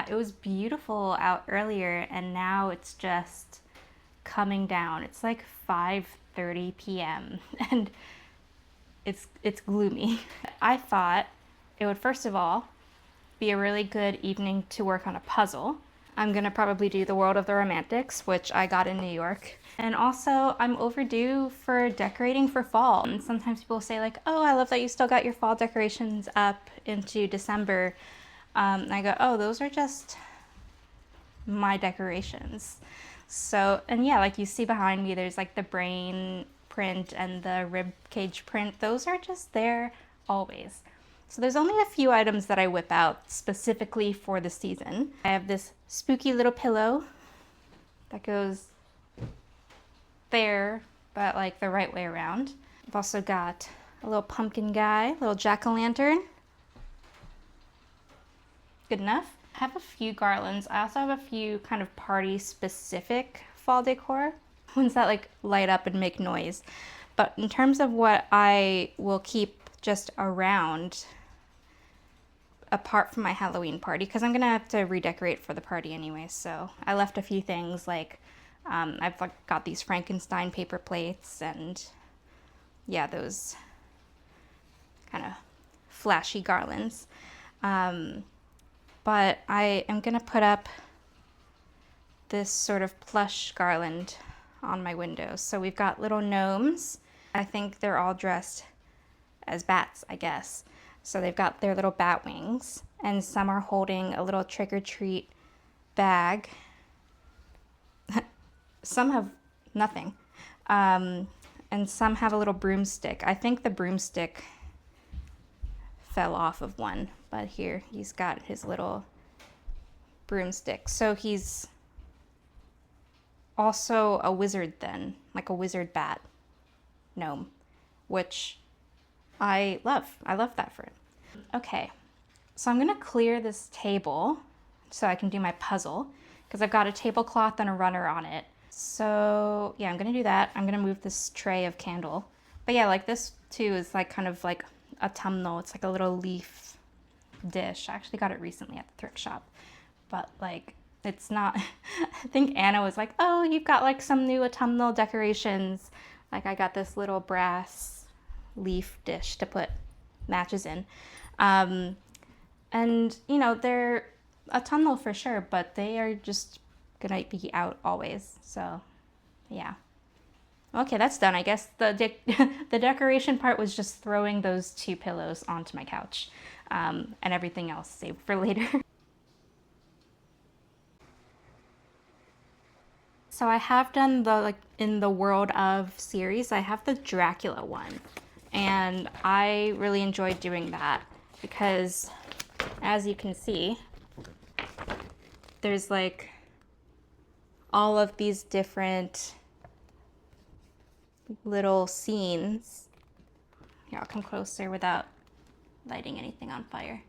It was beautiful out earlier and now it's just coming down. It's like 5:30 p.m. and it's gloomy. I thought it would first of all be a really good evening to work on a puzzle. I'm gonna probably do The World of the Romantics, which I got in New York. And also, I'm overdue for decorating for fall. And sometimes people say like, oh, I love that you still got your fall decorations up into December. I go, oh, those are just my decorations. So, and yeah, like you see behind me, there's like the brain print and the rib cage print. Those are just there always. So there's only a few items that I whip out specifically for the season. I have this spooky little pillow that goes there, but like the right way around. I've also got a little pumpkin guy, little jack-o'-lantern. Good enough. I have a few garlands. I also have a few kind of party specific fall decor, ones that like light up and make noise. But in terms of what I will keep just around, apart from my Halloween party, because I'm gonna have to redecorate for the party anyway, so I left a few things like I've like got these Frankenstein paper plates and yeah, those kind of flashy garlands. But I am gonna put up this sort of plush garland on my windows. So we've got little gnomes. I think they're all dressed as bats, I guess. So they've got their little bat wings, and some are holding a little trick-or-treat bag. Some have nothing. And some have a little broomstick. I think the broomstick fell off of one, but here he's got his little broomstick. So he's also a wizard then, like a wizard bat gnome, which I love. I love that for it. Okay, so I'm gonna clear this table so I can do my puzzle because I've got a tablecloth and a runner on it. So yeah, I'm gonna do that. I'm gonna move this tray of candle. But yeah, like this too is like kind of like autumnal. It's like a little leaf dish. I actually got it recently at the thrift shop, but like it's not, I think Anna was like, oh, you've got like some new autumnal decorations. Like I got this little brass leaf dish to put matches in. And you know, they're autumnal for sure, but they are just gonna be out always. So yeah. Okay, that's done. I guess the decoration part was just throwing those two pillows onto my couch, and everything else saved for later. So I have done the like in the World of series, I have the Dracula one. And I really enjoyed doing that because as you can see, there's like all of these different little scenes. Here, I'll come closer without lighting anything on fire.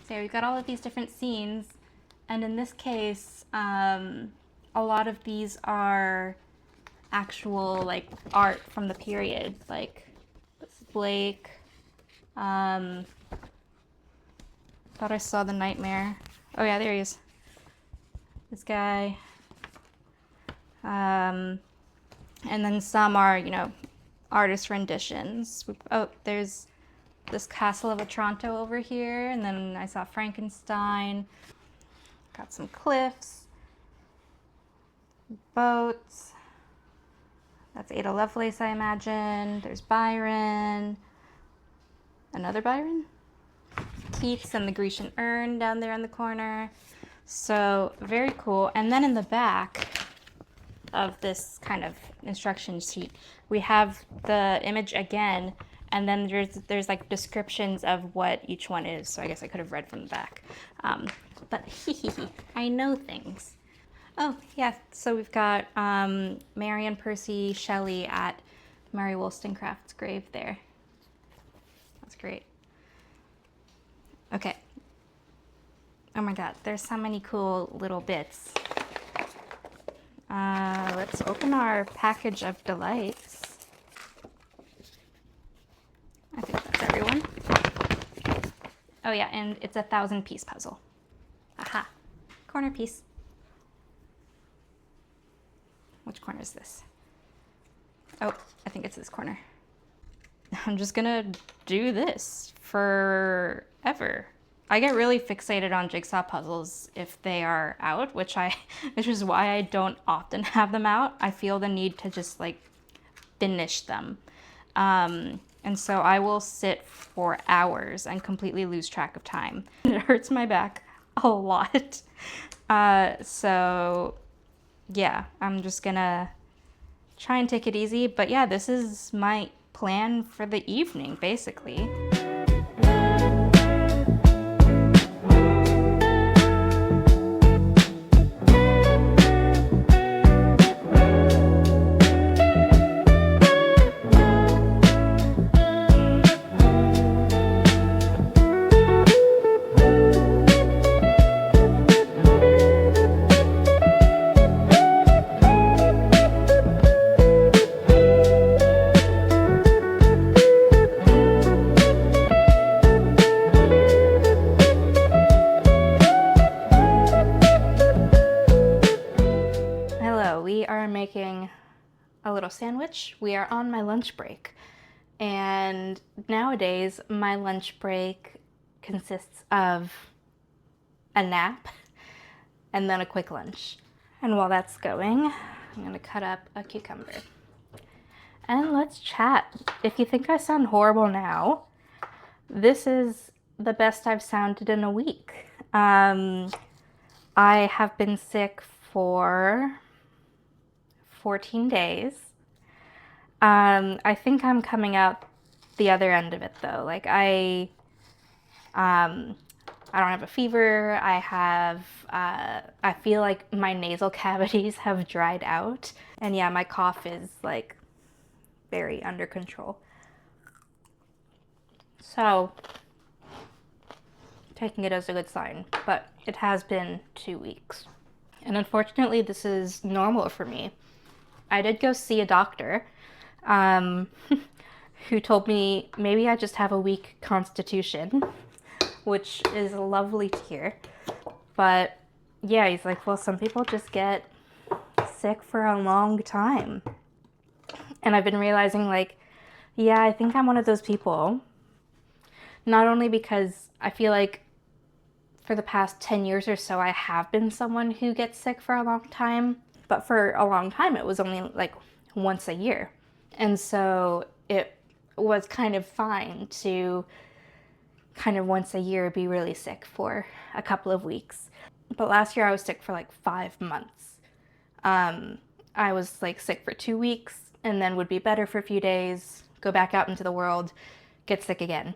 So we've got all of these different scenes, and in this case, a lot of these are actual like art from the period. Like this is Blake. Thought I saw the Nightmare. Oh yeah, there he is. This guy. And then some are, you know, artist renditions. Oh, there's this Castle of Otranto over here, and then I saw Frankenstein. Got some cliffs, boats. That's Ada Lovelace, I imagine. There's Byron. Another Byron? Keats and the Grecian urn down there in the corner. So very cool. And then in the back of this kind of instruction sheet, we have the image again, and then there's like descriptions of what each one is. So I guess I could have read from the back. But I know things. Oh yeah, so we've got Mary and Percy Shelley at Mary Wollstonecraft's grave there. That's great. Okay. Oh my god, there's so many cool little bits. Let's open our package of delights. I think that's everyone. Oh yeah, and it's a 1,000-piece puzzle. Aha. corner piece. Which corner is this? Oh, I think it's this corner. I'm just gonna do this forever. I get really fixated on jigsaw puzzles if they are out, which is why I don't often have them out. I feel the need to just like finish them. And so I will sit for hours and completely lose track of time. It hurts my back a lot. So yeah, I'm just gonna try and take it easy. But yeah, this is my plan for the evening, basically. Making a little sandwich. We are on my lunch break, and nowadays my lunch break consists of a nap and then a quick lunch. And while that's going, I'm gonna cut up a cucumber and let's chat. If you think I sound horrible now, this is the best I've sounded in a week. I have been sick for 14 days. I think I'm coming out the other end of it though. Like I don't have a fever. I feel like my nasal cavities have dried out. And yeah, my cough is like very under control. So, taking it as a good sign, but it has been 2 weeks. And unfortunately, this is normal for me. I did go see a doctor who told me maybe I just have a weak constitution, which is lovely to hear. But yeah, he's like, well, some people just get sick for a long time. And I've been realizing like, yeah, I think I'm one of those people. Not only because I feel like for the past 10 years or so, I have been someone who gets sick for a long time. But for a long time, it was only like once a year. And so it was kind of fine to kind of once a year be really sick for a couple of weeks. But last year I was sick for like 5 months. I was like sick for 2 weeks and then would be better for a few days, go back out into the world, get sick again.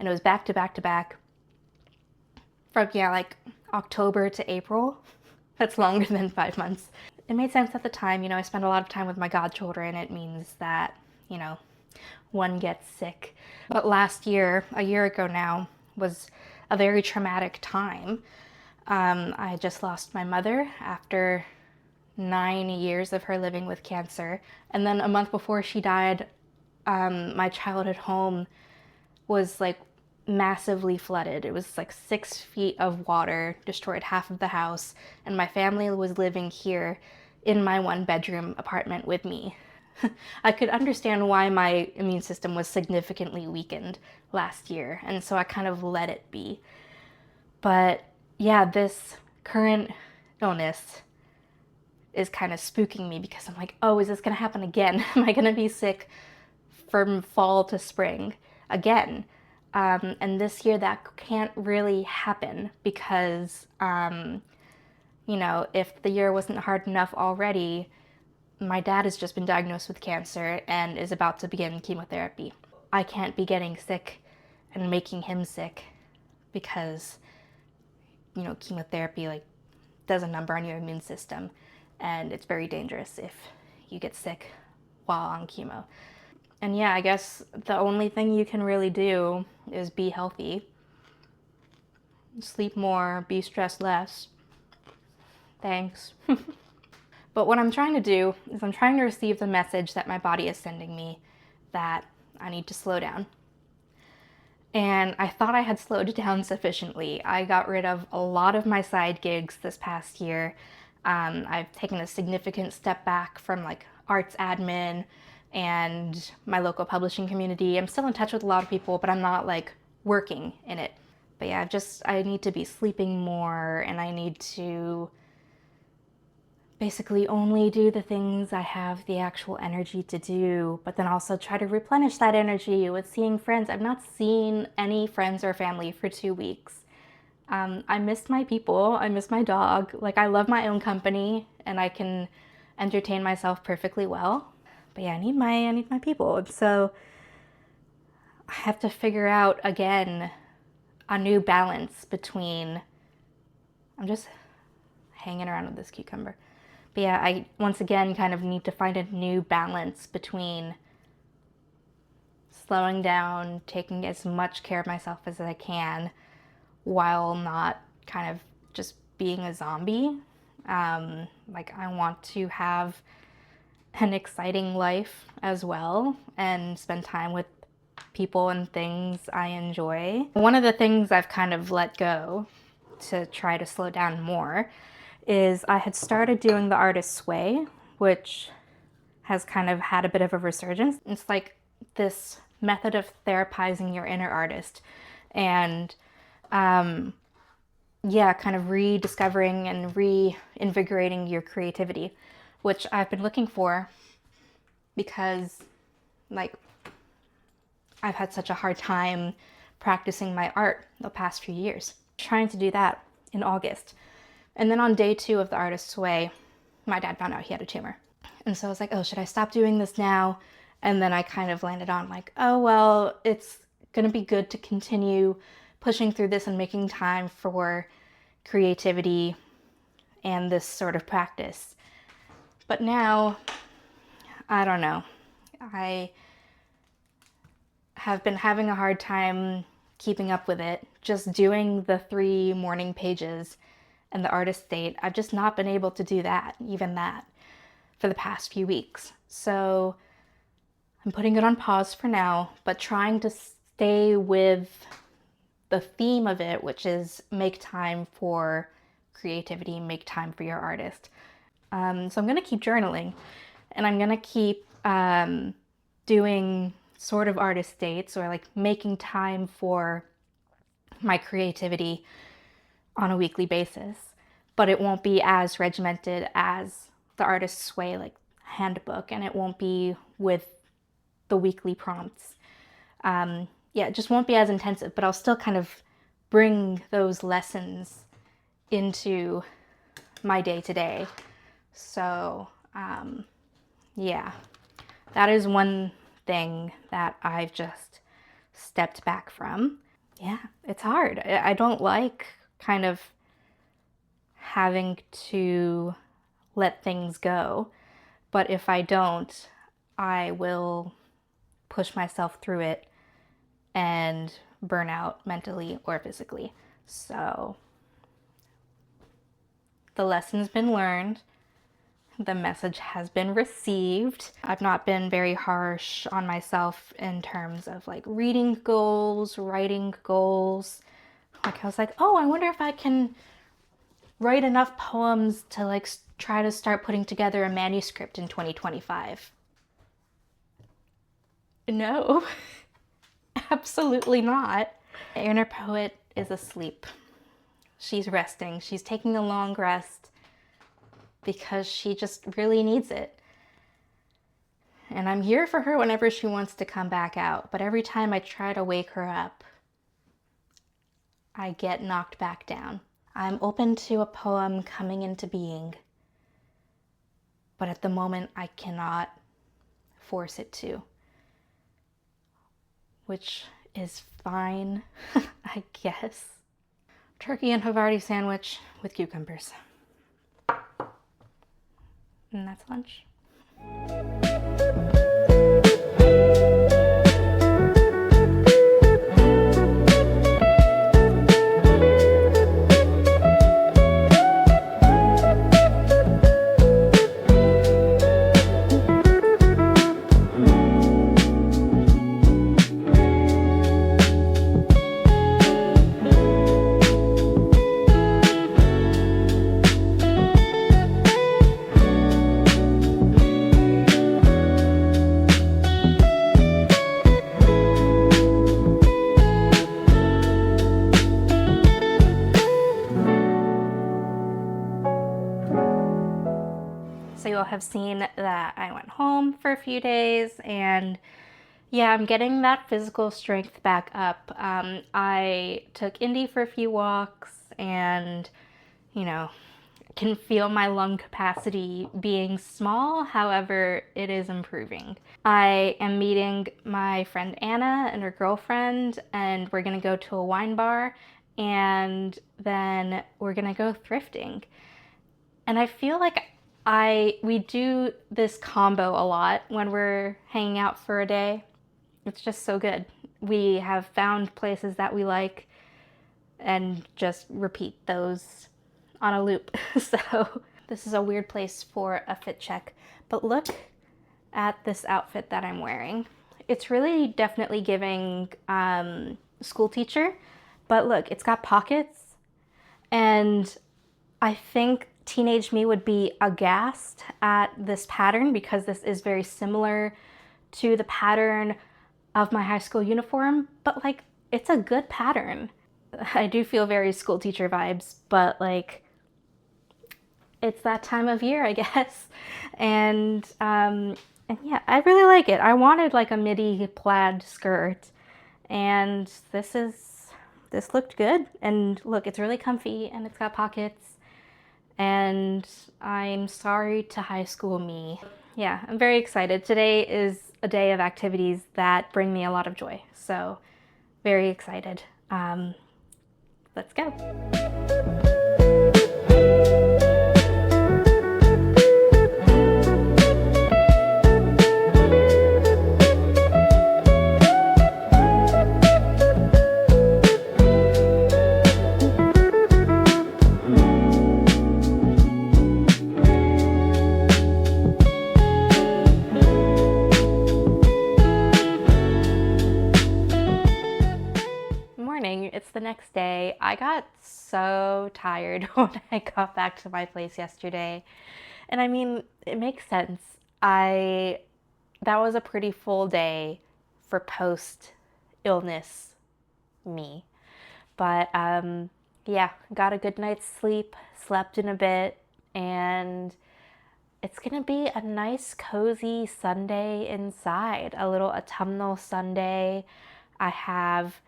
And it was back to back to back from, yeah, like October to April. That's longer than 5 months. It made sense at the time. You know, I spend a lot of time with my godchildren. It means that, you know, one gets sick. But last year, a year ago now, was a very traumatic time. I had just lost my mother after 9 years of her living with cancer. And then a month before she died, my childhood home was like massively flooded. It was like 6 feet of water, destroyed half of the house, and my family was living here in my 1-bedroom apartment with me. I could understand why my immune system was significantly weakened last year, and so I kind of let it be. But yeah, this current illness is kind of spooking me because I'm like, oh, is this gonna happen again? Am I gonna be sick from fall to spring again? And this year that can't really happen because, you know, if the year wasn't hard enough already, my dad has just been diagnosed with cancer and is about to begin chemotherapy. I can't be getting sick and making him sick because, you know, chemotherapy like does a number on your immune system and it's very dangerous if you get sick while on chemo. And yeah, I guess the only thing you can really do is be healthy, sleep more, be stressed less. Thanks. But what I'm trying to do is I'm trying to receive the message that my body is sending me that I need to slow down. And I thought I had slowed down sufficiently. I got rid of a lot of my side gigs this past year. I've taken a significant step back from like arts admin and my local publishing community. I'm still in touch with a lot of people, but I'm not like working in it. But yeah, I need to be sleeping more, and I need to basically only do the things I have the actual energy to do, but then also try to replenish that energy with seeing friends. I've not seen any friends or family for 2 weeks. I miss my people. I miss my dog. Like, I love my own company and I can entertain myself perfectly well. But yeah, I need my people. And so I have to figure out again a new balance between, I'm just hanging around with this cucumber. But yeah, I once again kind of need to find a new balance between slowing down, taking as much care of myself as I can, while not kind of just being a zombie. Like, I want to have an exciting life as well and spend time with people and things I enjoy. One of the things I've kind of let go to try to slow down more is I had started doing the artist's way, which has kind of had a bit of a resurgence. It's like this method of therapizing your inner artist and yeah, kind of rediscovering and reinvigorating your creativity, which I've been looking for because like I've had such a hard time practicing my art the past few years. Trying to do that in August. And then on day 2 of the artist's way, my dad found out he had a tumor. And so I was like, oh, should I stop doing this now? And then I kind of landed on like, oh, well, it's gonna be good to continue pushing through this and making time for creativity and this sort of practice. But now, I don't know. I have been having a hard time keeping up with it. Just doing the 3 morning pages and the artist date, I've just not been able to do that, even that, for the past few weeks. So I'm putting it on pause for now, but trying to stay with the theme of it, which is make time for creativity, make time for your artist. So I'm gonna keep journaling, and I'm gonna keep doing sort of artist dates, or like making time for my creativity on a weekly basis, but it won't be as regimented as the Artist's Way like handbook, and it won't be with the weekly prompts. Yeah, it just won't be as intensive, but I'll still kind of bring those lessons into my day-to-day. So yeah, that is one thing that I've just stepped back from. Yeah, it's hard. I don't like kind of having to let things go, but if I don't, I will push myself through it and burn out mentally or physically. So the lesson's been learned. The message has been received. I've not been very harsh on myself in terms of like reading goals, writing goals. Like I was like, oh, I wonder if I can write enough poems to like try to start putting together a manuscript in 2025. No, absolutely not. The inner poet is asleep. She's resting. She's taking a long rest because she just really needs it. And I'm here for her whenever she wants to come back out. But every time I try to wake her up, I get knocked back down. I'm open to a poem coming into being, but at the moment I cannot force it to, which is fine, I guess. Turkey and Havarti sandwich with cucumbers. And that's lunch. have seen that I went home for a few days, and yeah, I'm getting that physical strength back up. I took Indy for a few walks and, you know, can feel my lung capacity being small, however, it is improving. I am meeting my friend Anna and her girlfriend, and we're gonna go to a wine bar, and then we're gonna go thrifting. And I feel like we do this combo a lot when we're hanging out for a day. It's just so good. We have found places that we like and just repeat those on a loop. So this is a weird place for a fit check, but look at this outfit that I'm wearing. It's really definitely giving school teacher, but look, it's got pockets, and I think teenage me would be aghast at this pattern because this is very similar to the pattern of my high school uniform, but like, it's a good pattern. I do feel very school teacher vibes, but like, it's that time of year, I guess. And yeah, I really like it. I wanted like a midi plaid skirt, and this looked good. And look, it's really comfy and it's got pockets. And I'm sorry to high school me. Yeah, I'm very excited. Today is a day of activities that bring me a lot of joy. So very excited. Let's go. It's the next day. I got so tired when I got back to my place yesterday. And I mean, it makes sense. That was a pretty full day for post-illness me. But yeah, got a good night's sleep, slept in a bit, and it's gonna be a nice cozy Sunday inside, a little autumnal Sunday. I have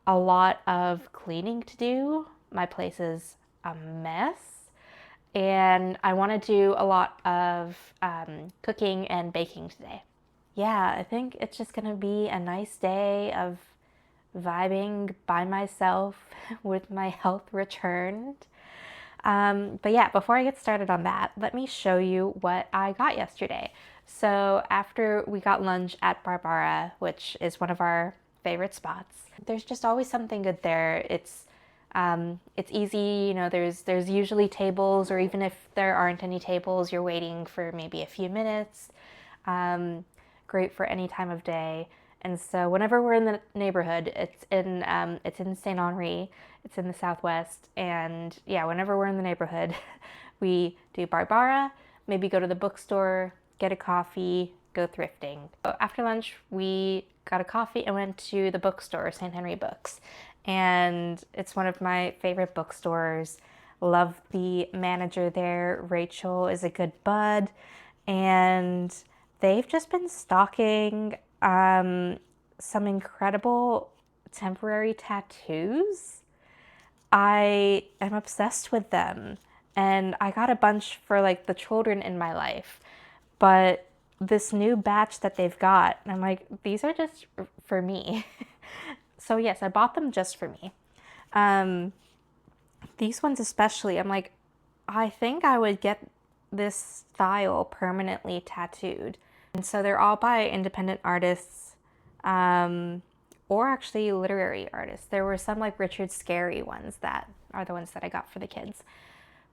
a lot of cleaning to do. My place is a mess, and I want to do a lot of cooking and baking today. Yeah, I think it's just gonna be a nice day of vibing by myself with my health returned. But yeah, before I get started on that, let me show you what I got yesterday. So after we got lunch at Barbara, which is one of our favorite spots, there's just always something good there. It's easy, you know, there's usually tables, or even if there aren't any tables, you're waiting for maybe a few minutes. Great for any time of day. And so whenever we're in the neighborhood, it's in St. Henri, it's in the Southwest, and yeah, whenever we're in the neighborhood, we do Barbara, maybe go to the bookstore, get a coffee, go thrifting. So after lunch, we got a coffee and went to the bookstore, St. Henri Books. And it's one of my favorite bookstores. Love the manager there. Rachel is a good bud. And they've just been stocking some incredible temporary tattoos. I am obsessed with them. And I got a bunch for like the children in my life. But this new batch that they've got, and I'm like, these are just for me. So yes, I bought them just for me. These ones especially, I'm like, I think I would get this style permanently tattooed. And so they're all by independent artists, or actually literary artists. There were some like Richard Scarry ones that are the ones that I got for the kids.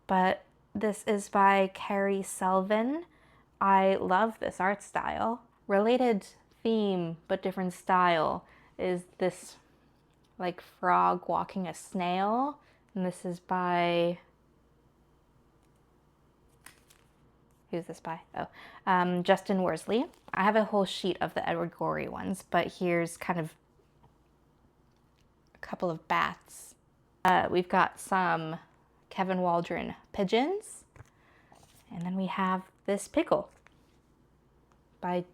But this is by Carrie Selvin. I love this art style. Related theme, but different style, is this like frog walking a snail. And this is by, who's this by? Oh, Justin Worsley. I have a whole sheet of the Edward Gorey ones, but here's kind of a couple of bats. We've got some Kevin Waldron pigeons. And then we have this pickle by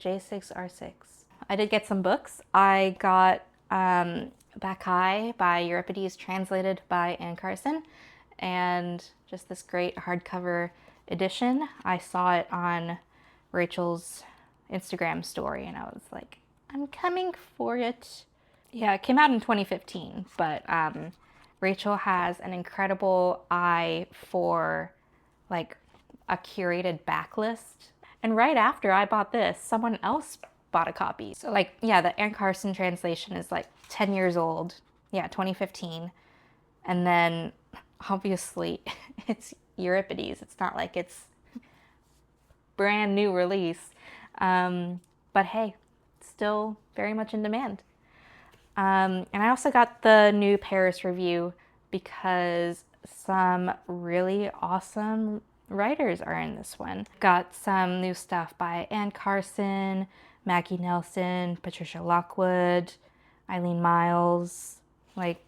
J6R6. I did get some books. I got Bakai by Euripides, translated by Anne Carson, and just this great hardcover edition. I saw it on Rachel's Instagram story and I was like, I'm coming for it. Yeah, it came out in 2015, but Rachel has an incredible eye for like a curated backlist. And right after I bought this, someone else bought a copy. So like, yeah, the Anne Carson translation is like 10 years old. Yeah, 2015. And then obviously it's Euripides. It's not like it's brand new release. But hey, still very much in demand. And I also got the new Paris review because some really awesome writers are in this one. Got some new stuff by Anne Carson, Maggie Nelson, Patricia Lockwood, Eileen Miles, like,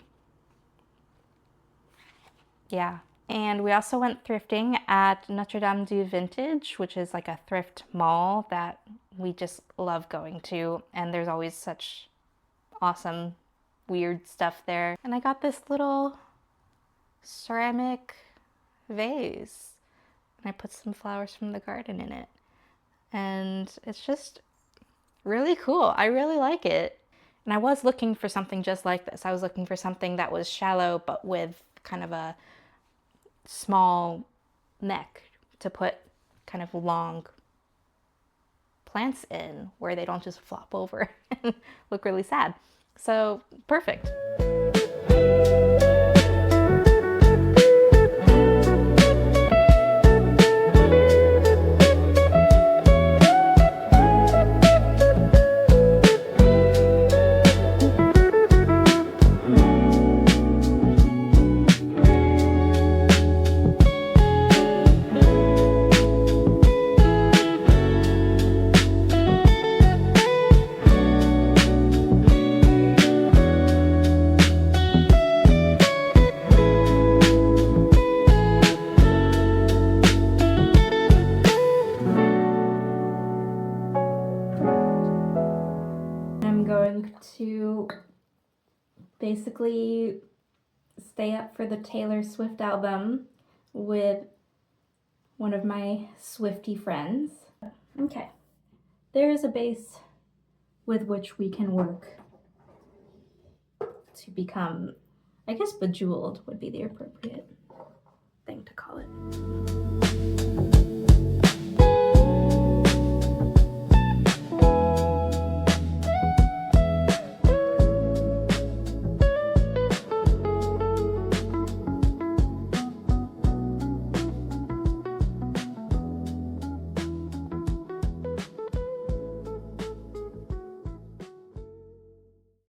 yeah. And we also went thrifting at Notre Dame du Vintage, which is like a thrift mall that we just love going to. And there's always such awesome, weird stuff there. And I got this little ceramic vase. And I put some flowers from the garden in it. And it's just really cool. I really like it. And I was looking for something just like this. I was looking for something that was shallow, but with kind of a small neck to put kind of long plants in where they don't just flop over and look really sad. So perfect. To basically stay up for the Taylor Swift album with one of my Swiftie friends. Okay, there is a base with which we can work to become, I guess bejeweled would be the appropriate thing to call it.